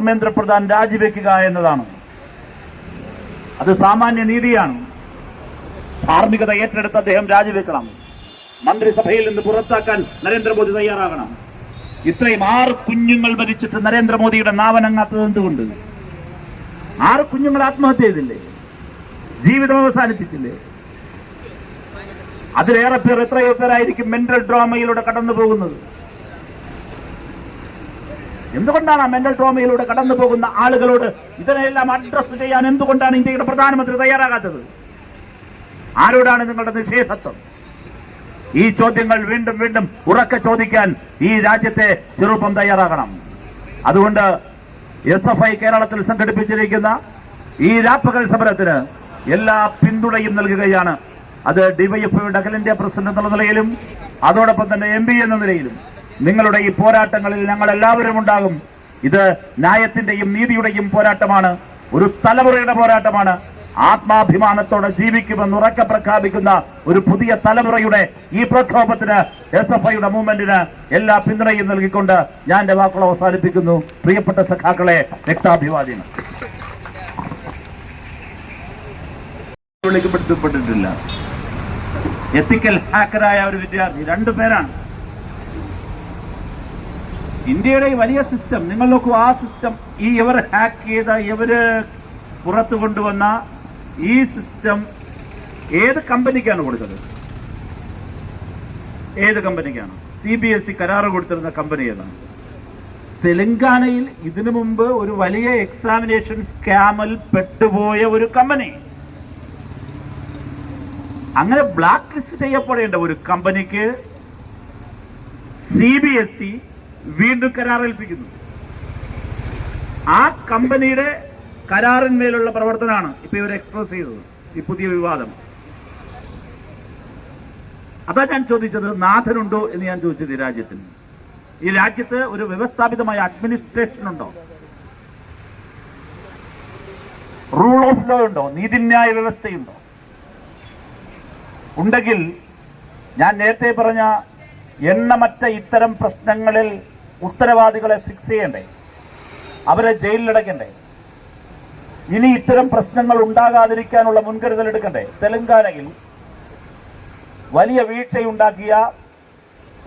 ധർമ്മേന്ദ്ര പ്രധാൻ രാജിവെക്കുക എന്നതാണ്. അത് സാമാന്യ നീതിയാണ്. ധാർമ്മികത ഏറ്റെടുത്ത് അദ്ദേഹം രാജിവെക്കണം. മന്ത്രിസഭയിൽ നിന്ന് പുറത്താക്കാൻ നരേന്ദ്രമോദി തയ്യാറാകണം. ഇത്രയും 6 കുഞ്ഞുങ്ങൾ മരിച്ചിട്ട് നരേന്ദ്രമോദിയുടെ നാവനങ്ങാത്തത് എന്തുകൊണ്ട്? 6 കുഞ്ഞുങ്ങൾ ആത്മഹത്യ ചെയ്തില്ലേ? ജീവിതം അവസാനിപ്പിച്ചില്ലേ? അതിലേറെ പേർ, എത്രയോ പേരായിരിക്കും മെന്റൽ ട്രോമയിലൂടെ കടന്നു പോകുന്നത്. എന്തുകൊണ്ടാണ് ആ മെന്റൽ ട്രോമയിലൂടെ കടന്നു പോകുന്ന ആളുകളോട് ഇതിനെല്ലാം അഡ്രസ് ചെയ്യാൻ എന്തുകൊണ്ടാണ് ഇന്ത്യയുടെ പ്രധാനമന്ത്രി തയ്യാറാകാത്തത്? ആരോടാണ് നിങ്ങളുടെ നിഷേധത്വം? ഈ ചോദ്യങ്ങൾ വീണ്ടും വീണ്ടും ഉറക്കെ ചോദിക്കാൻ ഈ രാജ്യത്തെ ചെറുപ്പം തയ്യാറാകണം. അതുകൊണ്ട് SFI കേരളത്തിൽ സംഘടിപ്പിച്ചിരിക്കുന്ന ഈ രാപ്പകൽ സമരത്തിന് എല്ലാ പിന്തുണയും നൽകുകയാണ്. അത് ഡിവൈഎഫ്ഐയുടെ അഖിലേന്ത്യാ പ്രസിഡന്റ് എന്നുള്ള നിലയിലും അതോടൊപ്പം തന്നെ MP എന്ന നിലയിലും നിങ്ങളുടെ ഈ പോരാട്ടങ്ങളിൽ ഞങ്ങൾ എല്ലാവരും ഉണ്ടാകും. ഇത് ന്യായത്തിന്റെയും നീതിയുടെയും പോരാട്ടമാണ്. ഒരു തലമുറയുടെ പോരാട്ടമാണ്. ആത്മാഭിമാനത്തോടെ ജീവിക്കുമെന്ന് ഉറക്കെ പ്രഖ്യാപിക്കുന്ന ഒരു പുതിയ തലമുറയുടെ ഈ പ്രക്ഷോഭത്തിന്, SFIയുടെ മൂവ്മെന്റിന് എല്ലാ പിന്തുണയും നൽകിക്കൊണ്ട് ഞാൻ എന്റെ വാക്കുകൾ അവസാനിപ്പിക്കുന്നു. പ്രിയപ്പെട്ട സഖാക്കളെ, രക്താഭിവാദികൾ. വിളിക്കപ്പെട്ടിട്ടില്ല. എത്തിക്കൽ ഹാക്കറായ ഒരു വിദ്യാർത്ഥി, 2 പേരാണ്. ഇന്ത്യയുടെ ഈ വലിയ സിസ്റ്റം നിങ്ങൾ നോക്കൂ. ആ സിസ്റ്റം, ഇവർ ഹാക്ക് ചെയ്ത, ഇവര് പുറത്തു കൊണ്ടുവന്ന ഈ സിസ്റ്റം ഏത് കമ്പനിക്കാണ് കൊടുത്തത്? ഏത് കമ്പനിക്കാണ്? CBSE കരാറ് കൊടുത്തിരുന്ന കമ്പനി ഏതാണ്? തെലങ്കാനയിൽ ഇതിനു മുമ്പ് ഒരു വലിയ എക്സാമിനേഷൻ സ്കാമിൽ പെട്ടുപോയ ഒരു കമ്പനി. അങ്ങനെ ബ്ലാക്ക് ലിസ്റ്റ് ചെയ്യപ്പെടേണ്ട ഒരു കമ്പനിക്ക് CBSE വീണ്ടും കരാറേൽപ്പിക്കുന്നു. ആ കമ്പനിയുടെ കരാറിന്മേലുള്ള പ്രവർത്തനമാണ് ഇപ്പൊ ഇവർ എക്സ്പ്രസ് ചെയ്തത്, ഈ പുതിയ വിവാദം. അതാ ഞാൻ ചോദിച്ചത്, നാഥനുണ്ടോ എന്ന് ഞാൻ ചോദിച്ചത്. ഈ രാജ്യത്ത് ഒരു വ്യവസ്ഥാപിതമായ അഡ്മിനിസ്ട്രേഷൻ ഉണ്ടോ? റൂൾ ഓഫ് ലോ ഉണ്ടോ? നീതിന്യായ വ്യവസ്ഥയുണ്ടോ? ഉണ്ടെങ്കിൽ ഞാൻ നേരത്തെ പറഞ്ഞ എണ്ണമറ്റ ഇത്തരം പ്രശ്നങ്ങളിൽ ഉത്തരവാദികളെ ഫിക്സ് ചെയ്യണ്ടേ? അവരെ ജയിലിലടയ്ക്കണ്ടേ? ഇനി ഇത്തരം പ്രശ്നങ്ങൾ ഉണ്ടാകാതിരിക്കാനുള്ള മുൻകരുതൽ എടുക്കണ്ടേ? തെലങ്കാനയിൽ വലിയ വീഴ്ചയുണ്ടാക്കിയ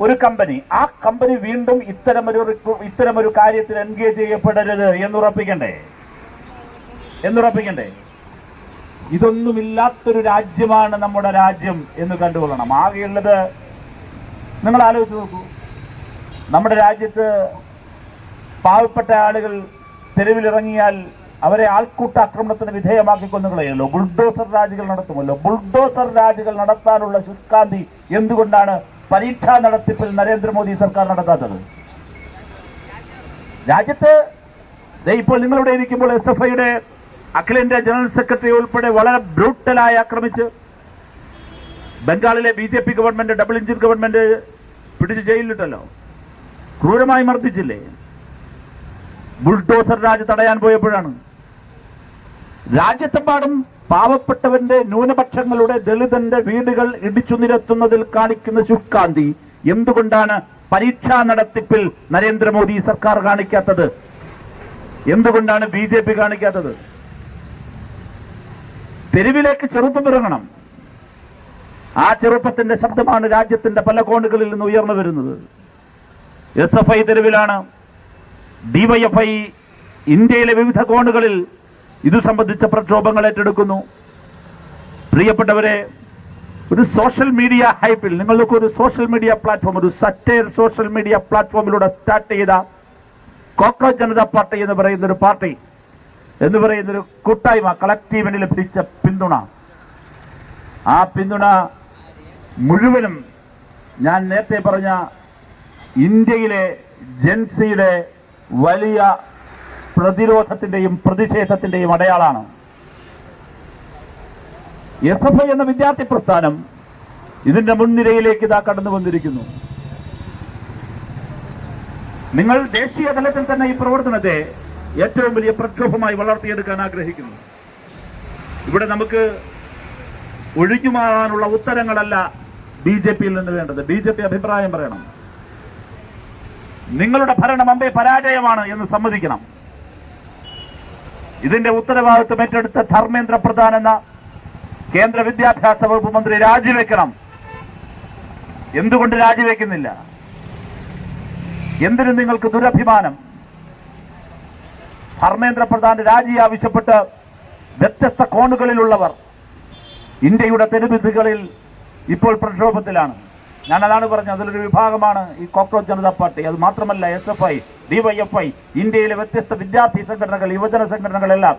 ഒരു കമ്പനി, ആ കമ്പനി വീണ്ടും ഇത്തരമൊരു കാര്യത്തിൽ എൻഗേജ് ചെയ്യപ്പെടരുത് എന്നുറപ്പിക്കണ്ടേ? ഇതൊന്നുമില്ലാത്തൊരു രാജ്യമാണ് നമ്മുടെ രാജ്യം എന്ന് കണ്ടുകൊള്ളണം. ആകെയുള്ളത് നിങ്ങൾ ആലോചിച്ച് നോക്കൂ. നമ്മുടെ രാജ്യത്ത് പാവപ്പെട്ട ആളുകൾ തെരുവിലിറങ്ങിയാൽ അവരെ ആൾക്കൂട്ട ആക്രമണത്തിന് വിധേയമാക്കി കൊന്നുകളയല്ലോ. ബുൾഡോസർ രാജുകൾ നടത്തുമല്ലോ. ബുൾഡോസർ രാജുകൾ നടത്താനുള്ള ശുഷ്കാന്തി എന്തുകൊണ്ടാണ് പരീക്ഷാ നടത്തിപ്പിൽ നരേന്ദ്രമോദി സർക്കാർ നടത്താത്തത്? രാജ്യത്ത് ഇപ്പോൾ നിങ്ങളിവിടെ ഇരിക്കുമ്പോൾ SFIയുടെ അഖിലേന്ത്യാ ജനറൽ സെക്രട്ടറി ഉൾപ്പെടെ വളരെ ബ്രൂട്ടലായി ആക്രമിച്ച് ബംഗാളിലെ BJP government, double engine government പിടിച്ച് ജയിലിലിട്ടല്ലോ. ക്രൂരമായി മർദ്ദിച്ചില്ലേ? ബുൾഡോസർ രാജ് തടയാൻ പോയപ്പോഴാണ്. രാജ്യത്തെമ്പാടും പാവപ്പെട്ടവന്റെ, ന്യൂനപക്ഷങ്ങളുടെ, ദളിതന്റെ വീടുകൾ ഇടിച്ചു നിരത്തുന്നതിൽ കാണിക്കുന്ന ശുഷ്കാന്തി എന്തുകൊണ്ടാണ് പരീക്ഷാ നടത്തിപ്പിൽ നരേന്ദ്രമോദി സർക്കാർ കാണിക്കാത്തത്? എന്തുകൊണ്ടാണ് BJP കാണിക്കാത്തത്? തെരുവിലേക്ക് ചെറുപ്പം ഇറങ്ങണം. ആ ചെറുപ്പത്തിന്റെ ശബ്ദമാണ് രാജ്യത്തിന്റെ പല കോണുകളിൽ നിന്ന് ഉയർന്നു വരുന്നത്. SFI തെരുവിലാണ്. DYFI ഇന്ത്യയിലെ വിവിധ കോണുകളിൽ ഇതു സംബന്ധിച്ച പ്രക്ഷോഭങ്ങൾ ഏറ്റെടുക്കുന്നു. പ്രിയപ്പെട്ടവരെ, ഒരു സോഷ്യൽ മീഡിയ ഹൈപ്പിൽ നിങ്ങൾക്ക് ഒരു സോഷ്യൽ മീഡിയ പ്ലാറ്റ്ഫോം, ഒരു സറ്റയർ സോഷ്യൽ മീഡിയ പ്ലാറ്റ്ഫോമിലൂടെ സ്റ്റാർട്ട് ചെയ്ത കോക്രോച്ച് ജനതാ പാർട്ടി എന്ന് പറയുന്നൊരു പാർട്ടി, എന്ന് പറയുന്നൊരു കൂട്ടായ്മ, കളക്റ്റീവിന് ലഭിച്ച പിന്തുണ, ആ പിന്തുണ മുഴുവനും ഞാൻ നേരത്തെ പറഞ്ഞ ഇന്ത്യയിലെ ജൻസിയുടെ വലിയ പ്രതിരോധത്തിന്റെയും പ്രതിഷേധത്തിന്റെയും അടയാളാണ്. SFI എന്ന വിദ്യാർത്ഥി പ്രസ്ഥാനം ഇതിന്റെ മുൻനിരയിലേക്ക് ഇതാ കടന്നു വന്നിരിക്കുന്നു. നിങ്ങൾ ദേശീയ തലത്തിൽ തന്നെ ഈ പ്രവർത്തനത്തെ ഏറ്റവും വലിയ പ്രക്ഷോഭമായി വളർത്തിയെടുക്കാൻ ആഗ്രഹിക്കുന്നു. ഇവിടെ നമുക്ക് ഒഴിഞ്ഞുമാറാനുള്ള ഉത്തരങ്ങളല്ല BJPയിൽ നിന്ന് വേണ്ടത്. BJP അഭിപ്രായം പറയണം. നിങ്ങളുടെ ഭരണം അമ്പേ പരാജയമാണ് എന്ന് സമ്മതിക്കണം. ഇതിന്റെ ഉത്തരവാദിത്വം ഏറ്റെടുത്ത ധർമ്മേന്ദ്ര പ്രധാൻ എന്ന കേന്ദ്ര വിദ്യാഭ്യാസ വകുപ്പ് മന്ത്രി രാജിവെക്കണം. എന്തുകൊണ്ട് രാജിവെക്കുന്നില്ല? എന്തിനു നിങ്ങൾക്ക് ദുരഭിമാനം? ധർമ്മേന്ദ്ര പ്രധാന്റെ രാജി ആവശ്യപ്പെട്ട് വ്യത്യസ്ത കോണുകളിലുള്ളവർ ഇന്ത്യയുടെ തെരുവിധികളിൽ ഇപ്പോൾ പ്രക്ഷോഭത്തിലാണ്. ഞാനതാണ് പറഞ്ഞത്, അതിലൊരു വിഭാഗമാണ് ഈ കോക്രോച്ച് ജനതാ പാർട്ടി. അത് മാത്രമല്ല SFI, DYFI, ഇന്ത്യയിലെ വ്യത്യസ്ത വിദ്യാർത്ഥി സംഘടനകൾ, യുവജന സംഘടനകളെല്ലാം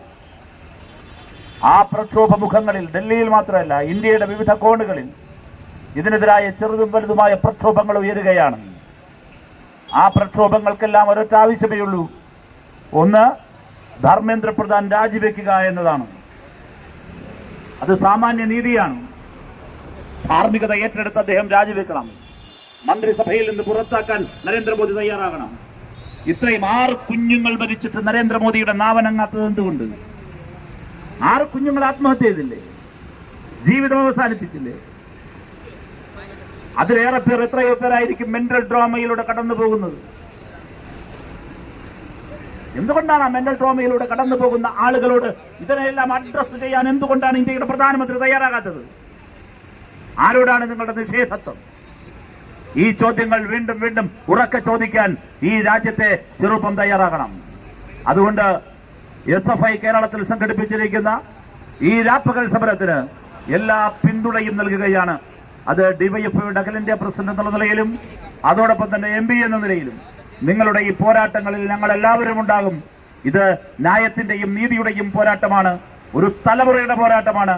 ആ പ്രക്ഷോഭ മുഖങ്ങളിൽ, ഡൽഹിയിൽ മാത്രമല്ല ഇന്ത്യയുടെ വിവിധ കോണുകളിൽ ഇതിനെതിരായ ചെറുതും വലുതുമായ പ്രക്ഷോഭങ്ങൾ ഉയരുകയാണ്. ആ പ്രക്ഷോഭങ്ങൾക്കെല്ലാം ഒരൊറ്റ ആവശ്യമേ ഉള്ളൂ. ഒന്ന്, ധർമ്മേന്ദ്ര പ്രധാൻ രാജിവെക്കുക എന്നതാണ്. അത് സാമാന്യ നീതിയാണ്. ധാർമ്മികത ഏറ്റെടുത്ത് അദ്ദേഹം രാജിവെക്കണം. മന്ത്രിസഭയിൽ നിന്ന് പുറത്താക്കാൻ നരേന്ദ്രമോദി തയ്യാറാകണം. ഇത്രയും 6 കുഞ്ഞുങ്ങൾ മരിച്ചിട്ട് നരേന്ദ്രമോദിയുടെ നാവനങ്ങാത്തത് എന്തുകൊണ്ട്? 6 കുഞ്ഞുങ്ങൾ ആത്മഹത്യ ചെയ്തില്ലേ? ജീവിതം അവസാനിപ്പിച്ചില്ലേ? അതിലേറെ പേർ, എത്രയോ പേരായിരിക്കും മെന്റൽ ട്രോമയിലൂടെ കടന്നു പോകുന്നത്. എന്തുകൊണ്ടാണ് ആ മെന്റൽ ട്രോമയിലൂടെ കടന്നു പോകുന്ന ആളുകളോട് ഇതിനെല്ലാം അഡ്രസ് ചെയ്യാൻ എന്തുകൊണ്ടാണ് ഇന്ത്യയുടെ പ്രധാനമന്ത്രി തയ്യാറാകാത്തത്? ആരോടാണ് നിങ്ങളുടെ നിഷേധത്വം? ഈ ചോദ്യങ്ങൾ വീണ്ടും വീണ്ടും ഉറക്കെ ചോദിക്കാൻ ഈ രാജ്യത്തെ ചെറുപ്പം തയ്യാറാകണം. അതുകൊണ്ട് SFI കേരളത്തിൽ സംഘടിപ്പിച്ചിരിക്കുന്ന ഈ രാപ്പകൽ സമരത്തിന് എല്ലാ പിന്തുണയും നൽകുകയാണ്. അത് DYFIയുടെ അഖിലേന്ത്യാ പ്രസിഡന്റ് എന്നുള്ള നിലയിലും അതോടൊപ്പം തന്നെ MP എന്ന നിലയിലും നിങ്ങളുടെ ഈ പോരാട്ടങ്ങളിൽ ഞങ്ങൾ എല്ലാവരും ഉണ്ടാകും. ഇത് ന്യായത്തിന്റെയും നീതിയുടെയും പോരാട്ടമാണ്. ഒരു തലമുറയുടെ പോരാട്ടമാണ്.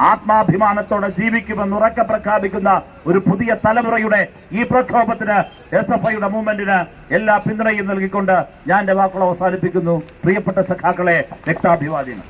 ആത്മാഭിമാനത്തോടെ ജീവിക്കുമെന്ന് ഉറക്കെ പ്രഖ്യാപിക്കുന്ന ഒരു പുതിയ തലമുറയുടെ ഈ പ്രക്ഷോഭത്തിന്, SFIയുടെ മൂവ്മെന്റിന് എല്ലാ പിന്തുണയും നൽകിക്കൊണ്ട് ഞാൻ എന്റെ വാക്കുകൾ അവസാനിപ്പിക്കുന്നു. പ്രിയപ്പെട്ട സഖാക്കളെ, രക്താഭിവാദികൾ.